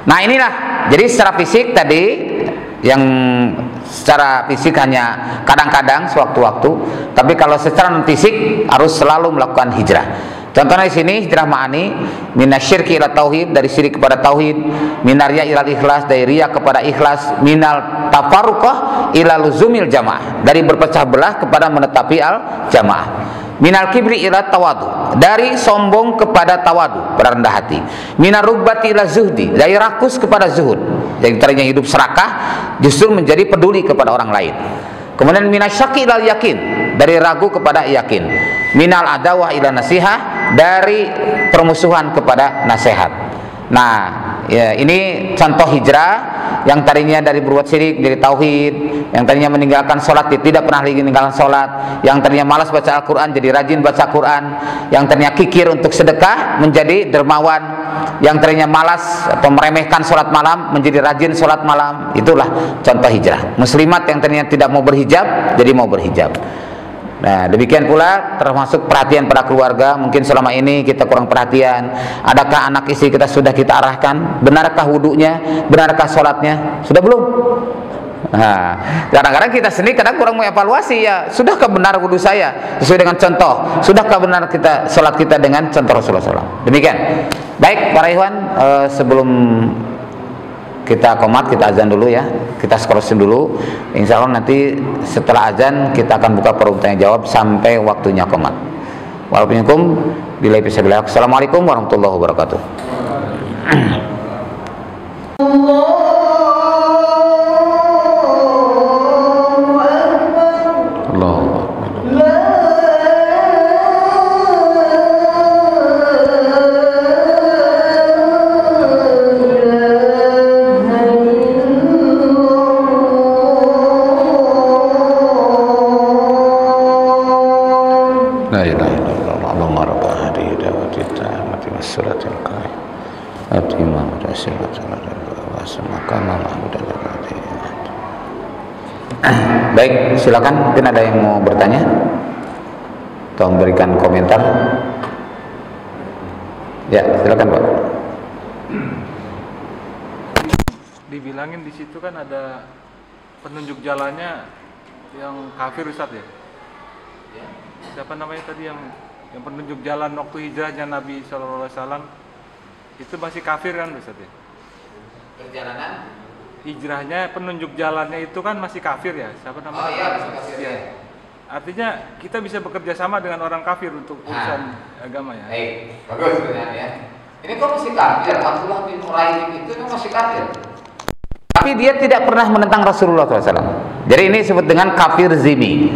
Nah, inilah, jadi secara fisik tadi, yang secara fisik hanya kadang-kadang sewaktu-waktu, tapi kalau secara non fisik harus selalu melakukan hijrah. Contohnya di sini hijrah ma'ani, minasyirki ila tauhid, dari syirik kepada tauhid, minarya ilal ikhlas, dari riya kepada ikhlas, minal tafarruqah ila luzumil jamaah, dari berpecah belah kepada menetapi al jamaah, minal kibri ila tawadu, dari sombong kepada tawadu, rendah hati, minar rubbati ila zuhdi, dari rakus kepada zuhud, yang tadinya hidup serakah justru menjadi peduli kepada orang lain. Kemudian minasyaki ilal yakin, dari ragu kepada yakin, minal adawah ila nasihah, dari permusuhan kepada nasihat. Nah, ya, ini contoh hijrah yang tadinya dari berbuat syirik dari tauhid, yang tadinya meninggalkan sholat dia tidak pernah lagi meninggalkan sholat, yang tadinya malas baca Al-Quran jadi rajin baca Quran, yang tadinya kikir untuk sedekah menjadi dermawan, yang tadinya malas atau meremehkan sholat malam menjadi rajin sholat malam. Itulah contoh hijrah. Muslimat yang tadinya tidak mau berhijab jadi mau berhijab. Nah, demikian pula termasuk perhatian pada keluarga. Mungkin selama ini kita kurang perhatian. Adakah anak istri kita sudah kita arahkan? Benarkah wudunya? Benarkah sholatnya? Sudah belum? Nah, kadang-kadang kita sendiri kadang kurang mengevaluasi, ya, sudahkah benar wudu saya sesuai dengan contoh? Sudahkah benar kita sholat kita dengan contoh Rasulullah SAW? Demikian. Baik para ikhwan, sebelum kita qomat, kita azan dulu ya, kita scrolling dulu. Insya Allah nanti setelah azan kita akan buka forum tanya jawab sampai waktunya qomat. Waalaikumsalam billahi fisabilillah. Assalamualaikum warahmatullahi wabarakatuh. Baik, silakan, mungkin ada yang mau bertanya atau memberikan komentar. Ya, silakan Pak. Dibilangin di situ kan ada penunjuk jalannya yang kafir, Ustaz ya? Siapa namanya tadi yang penunjuk jalan waktu hijrahnya Nabi SAW itu masih kafir kan, Ustaz ya? Perjalanan hijrahnya, penunjuk jalannya itu kan masih kafir ya? Siapa namanya? Oh iya, masih kafir ya. Artinya kita bisa bekerja sama dengan orang kafir untuk urusan agama ya? Bagus sebenarnya ya. Ini kok masih kafir? Abdullah bin Uraim itu masih kafir. tapi dia tidak pernah menentang Rasulullah SAW. Jadi ini disebut dengan kafir zimmi.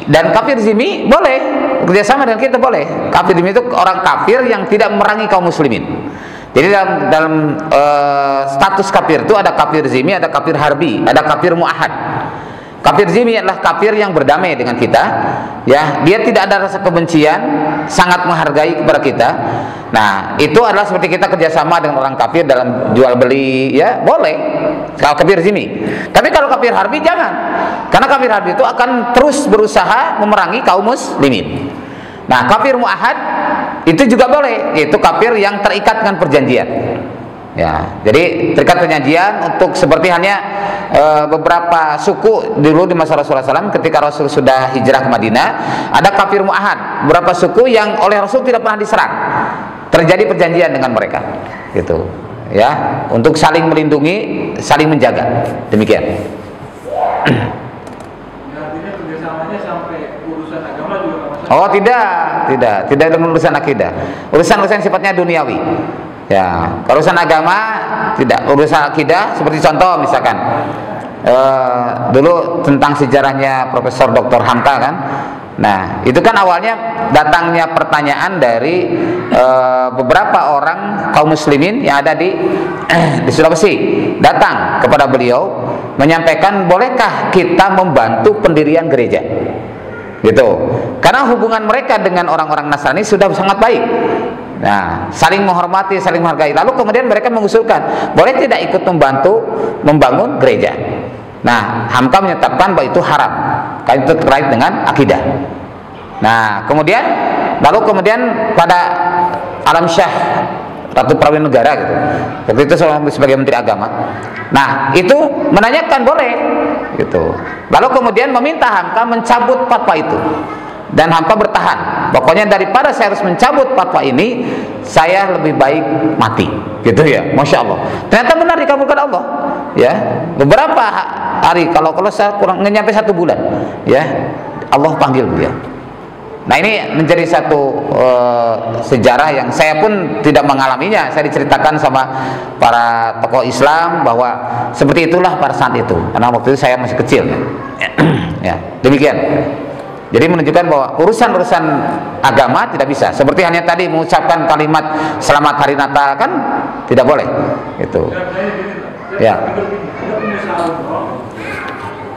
Dan kafir zimmi boleh kerjasama dengan kita, boleh. Kafir zimmi itu orang kafir yang tidak memerangi kaum muslimin. Jadi dalam status kafir itu ada kafir zimmi, ada kafir harbi, ada kafir mu'ahad. Kafir zimmi adalah kafir yang berdamai dengan kita, ya, dia tidak ada rasa kebencian, sangat menghargai kepada kita. Nah, itu adalah seperti kita kerjasama dengan orang kafir dalam jual beli, ya, boleh. Kalau kafir zimmi. Tapi kalau kafir harbi jangan, karena kafir harbi itu akan terus berusaha memerangi kaum muslimin. Nah, kafir mu'ahad itu juga boleh, yaitu kafir yang terikat dengan perjanjian. Ya, jadi terikat perjanjian untuk seperti hanya beberapa suku dulu di masa Rasulullah SAW ketika Rasul sudah hijrah ke Madinah, ada kafir mu'ahad, beberapa suku yang oleh Rasul tidak pernah diserang. Terjadi perjanjian dengan mereka, gitu. Ya, untuk saling melindungi, saling menjaga. Demikian. Artinya kerjasamanya sampai urusan agama juga nggak masalah? Oh, tidak dengan urusan akidah. Urusan sifatnya duniawi. Ya, urusan agama tidak, urusan akidah seperti contoh misalkan dulu tentang sejarahnya Profesor Dr. Hamka kan. Nah, itu kan awalnya datangnya pertanyaan dari beberapa orang kaum muslimin yang ada di Sulawesi, datang kepada beliau menyampaikan, bolehkah kita membantu pendirian gereja? Gitu. Karena hubungan mereka dengan orang-orang Nasrani sudah sangat baik. Nah, saling menghormati, saling menghargai. Lalu kemudian mereka mengusulkan, boleh tidak ikut membantu membangun gereja? Nah, Hamka menyatakan bahwa itu haram, karena itu terkait dengan akidah. Nah, lalu kemudian pada Alam Syah Ratu Prawin Negara gitu, waktu itu sebagai Menteri Agama. Nah, itu menanyakan boleh, gitu. Lalu kemudian meminta Hamka mencabut fatwa itu. Dan Hamka bertahan, pokoknya daripada saya harus mencabut fatwa ini, saya lebih baik mati, gitu ya. Masya Allah, ternyata benar dikabulkan Allah, ya. Beberapa hari, kalau saya kurang nyampe 1 bulan, ya, Allah panggil beliau. Nah, ini menjadi satu sejarah yang saya pun tidak mengalaminya. Saya diceritakan sama para tokoh Islam bahwa seperti itulah pada saat itu, karena waktu itu saya masih kecil, ya. Demikian. Jadi menunjukkan bahwa urusan-urusan agama tidak bisa. Seperti hanya tadi mengucapkan kalimat selamat hari Natal kan tidak boleh. Itu. Ya.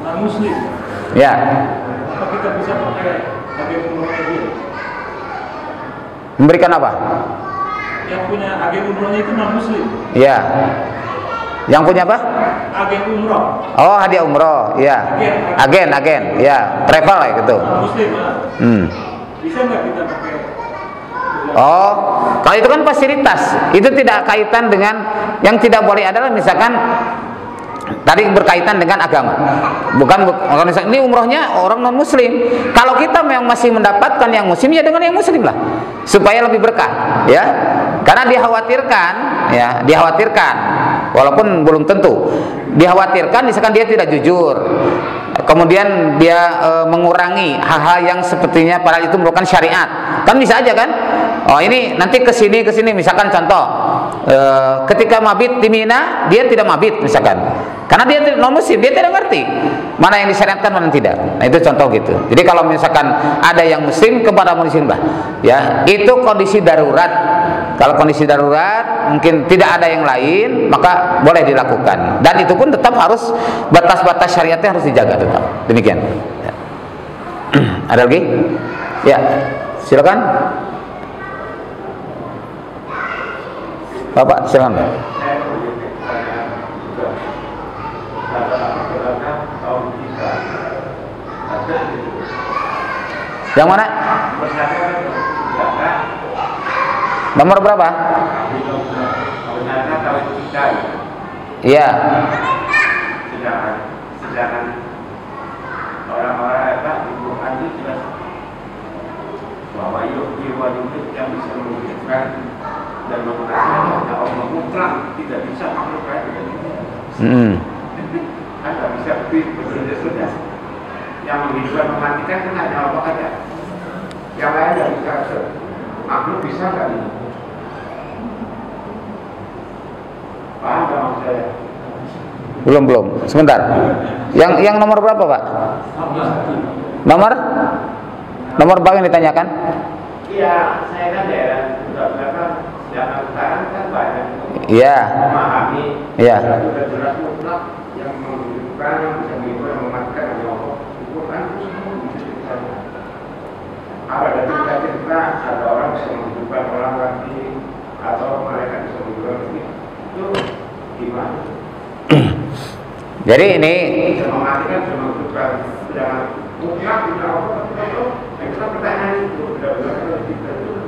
Non-muslim. Ya. Apa kita bisa pakai umrohnya dia? Memberikan apa? Yang punya agen umrohnya itu non-muslim. Ya. Yang punya apa? Agen umroh. Oh, hadiah umroh, ya. Agen, ya. Travel lah gitu. Muslim, bisa nggak kita pakai? Oh, kalau itu kan fasilitas, itu tidak kaitan dengan, yang tidak boleh adalah misalkan tadi berkaitan dengan agama. Bukan misalkan ini umrohnya orang non muslim. Kalau kita memang masih mendapatkan yang muslim, ya dengan yang muslim lah, supaya lebih berkah, ya. Karena dikhawatirkan, walaupun belum tentu, dikhawatirkan misalkan dia tidak jujur, kemudian dia mengurangi hal-hal yang sepertinya padahal itu merupakan syariat, kan bisa aja kan. Oh, ini nanti kesini misalkan contoh, ketika mabit di Mina dia tidak mabit misalkan, karena dia non muslim, dia tidak ngerti mana yang disyariatkan mana yang tidak. Nah, itu contoh gitu. Jadi kalau misalkan ada yang muslim kepada muslim lah, ya, itu kondisi darurat. Kalau kondisi darurat mungkin tidak ada yang lain, maka boleh dilakukan. Dan itu pun tetap harus batas-batas syariatnya harus dijaga tetap. Demikian. Ya. Ada lagi? Ya, silakan. Bapak, silakan. Yang mana? Nomor berapa? Iya. Sedangkan orang-orang di Quran itu jelas bahwa jiwa itu yang bisa mewujudkan dan menghasilkan Allah mutlak, tidak bisa terkait dengan ini. Kan tidak bisa sudah. Yang menghidupkan mematikan kan hanya Allah saja. Yang lain tidak bisa. Makhluk bisa nggak ini? Paham nggak maksud saya? Belum. Sebentar. Yang nomor berapa, Pak? Nomor berapa yang ditanyakan? Iya, saya kan daerah belakang sedangkan sekarang kan banyak Iya. memahami. Iya. Sudah jelas mutlak yang menunjukkan yang bisa menghibur yang mematikan hanya Allah. Itu kan semua bisa dicari. Apa ada cerita ada orang bisa menghidupkan orang lagi atau mereka bisa menghidupkan lagi? Itu gimana? Jadi ini Bisa mematikan, bisa menghidupkan. Jangan mutlak tidak Allah. Itu pertanyaan itu benar-benar kita itu.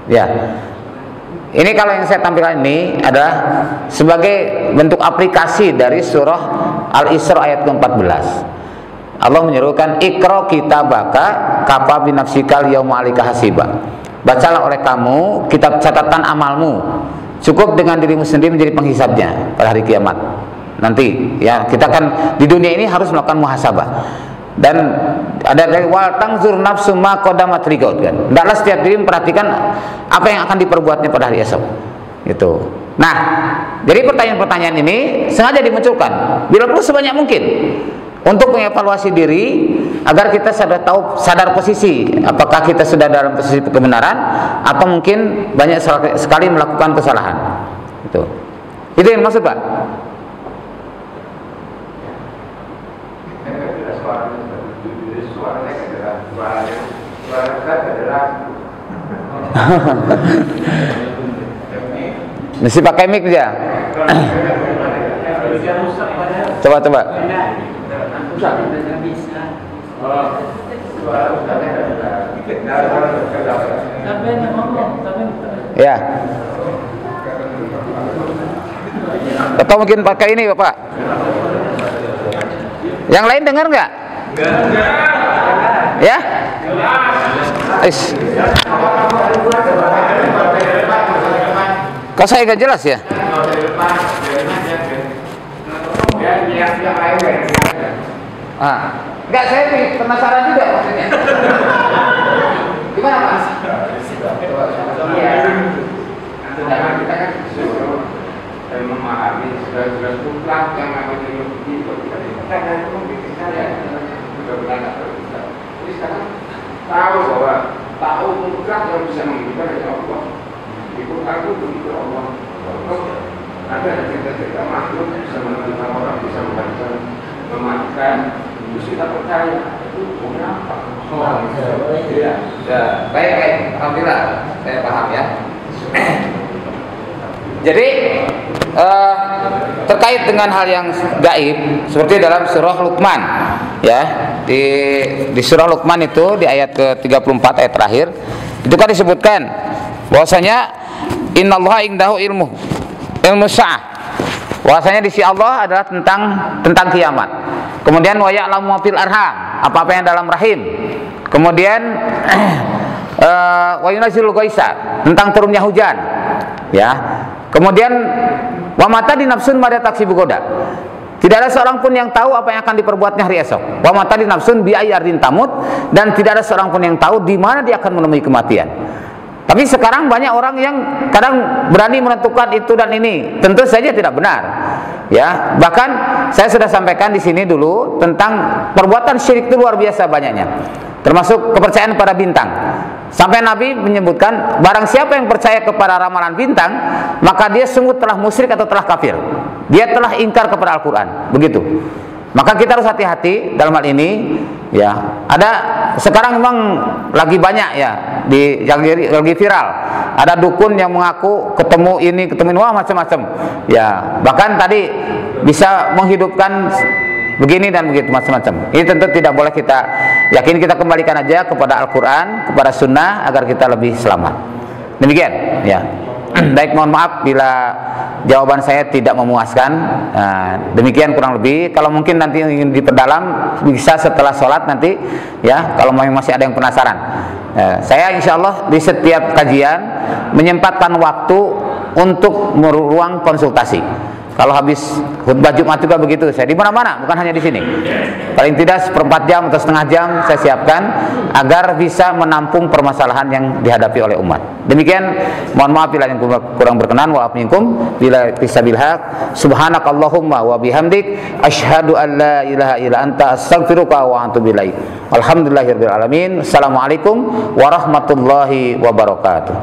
ya. Ini kalau yang saya tampilkan ini adalah sebagai bentuk aplikasi dari surah Al-Isra ayat ke-14. Allah menyerukan ikra kitabaka kafa binafsikal yauma 'alaika hasiba. Bacalah oleh kamu kitab catatan amalmu. Cukup dengan dirimu sendiri menjadi penghisabnya pada hari kiamat. Nanti ya, kita kan di dunia ini harus melakukan muhasabah. Dan ada dari wal tangzur nafsu ma qadamat liqaud kan. Hendaklah setiap diri memperhatikan apa yang akan diperbuatnya pada hari esok. Gitu. Nah, jadi pertanyaan-pertanyaan ini sengaja dimunculkan bila perlu sebanyak mungkin untuk mengevaluasi diri agar kita sadar posisi apakah kita sudah dalam posisi kebenaran atau mungkin banyak sekali melakukan kesalahan. Itu yang maksud, Pak. Mesti pakai mic dia. Coba. Ya. Atau mungkin pakai ini, Bapak. Yang lain dengar nggak? Ya? Kok saya nggak jelas ya? Enggak, saya penasaran juga maksudnya. Gimana, Mas? Iya. Sedangkan kita kan sudah memahami sudah mutlak yang namanya itu kita kan mungkin saya sudah benar bisa. Jadi sekarang tahu bahwa tahu mutlak yang bisa menghidupkan hanya Allah. Itu aku begitu Allah. Ada cerita-cerita makhluk bisa menentukan orang, bisa mematikan. Terus kita percaya itu punya apa? Iya. Baik. Alhamdulillah, saya paham ya. Jadi terkait dengan hal yang gaib seperti dalam surah Luqman ya, di surah Luqman itu di ayat ke-34 ayat terakhir itu kan disebutkan bahwasanya innallaha indahu ilmu sa'ah, bahwasanya di sisi Allah adalah tentang kiamat. Kemudian wa ya'lamu ma fil arham, apa-apa yang dalam rahim. Kemudian wa yunazzilul ghaisa, tentang turunnya hujan. Ya. Kemudian wa mata di nafsun mada taksibu goda. Tidak ada seorang pun yang tahu apa yang akan diperbuatnya hari esok. Wa mata di nafsun bi ayyardin tamut, dan tidak ada seorang pun yang tahu di mana dia akan menemui kematian. Tapi sekarang banyak orang yang kadang berani menentukan itu dan ini. Tentu saja tidak benar. Ya, bahkan saya sudah sampaikan di sini dulu tentang perbuatan syirik itu luar biasa banyaknya. Termasuk kepercayaan pada bintang. Sampai Nabi menyebutkan barang siapa yang percaya kepada ramalan bintang, maka dia sungguh telah musyrik atau telah kafir. Dia telah ingkar kepada Al-Qur'an. Begitu. Maka kita harus hati-hati dalam hal ini. Ya, ada sekarang memang lagi banyak ya lagi viral. Ada dukun yang mengaku ketemu ini, wah macam-macam. Ya, bahkan tadi bisa menghidupkan begini dan begitu macam-macam. Ini tentu tidak boleh kita yakin, kita kembalikan aja kepada Al-Qur'an, kepada Sunnah agar kita lebih selamat. Demikian, ya. Baik, mohon maaf bila jawaban saya tidak memuaskan. Demikian kurang lebih. Kalau mungkin nanti ingin diperdalam bisa setelah sholat nanti, ya. Kalau masih ada yang penasaran, saya insya Allah di setiap kajian menyempatkan waktu untuk ruang konsultasi. Kalau habis khutbah Jumat juga begitu, saya di mana-mana, bukan hanya di sini. Paling tidak seperempat jam atau setengah jam saya siapkan agar bisa menampung permasalahan yang dihadapi oleh umat. Demikian, mohon maaf bila yang kurang berkenan, wa minkum bila bisabil haq. Subhanakallahumma wa bihamdik asyhadu an la ilaha illa anta astaghfiruka wa atubu ilaik. Alhamdulillahirabbil alamin. Assalamualaikum warahmatullahi wabarakatuh.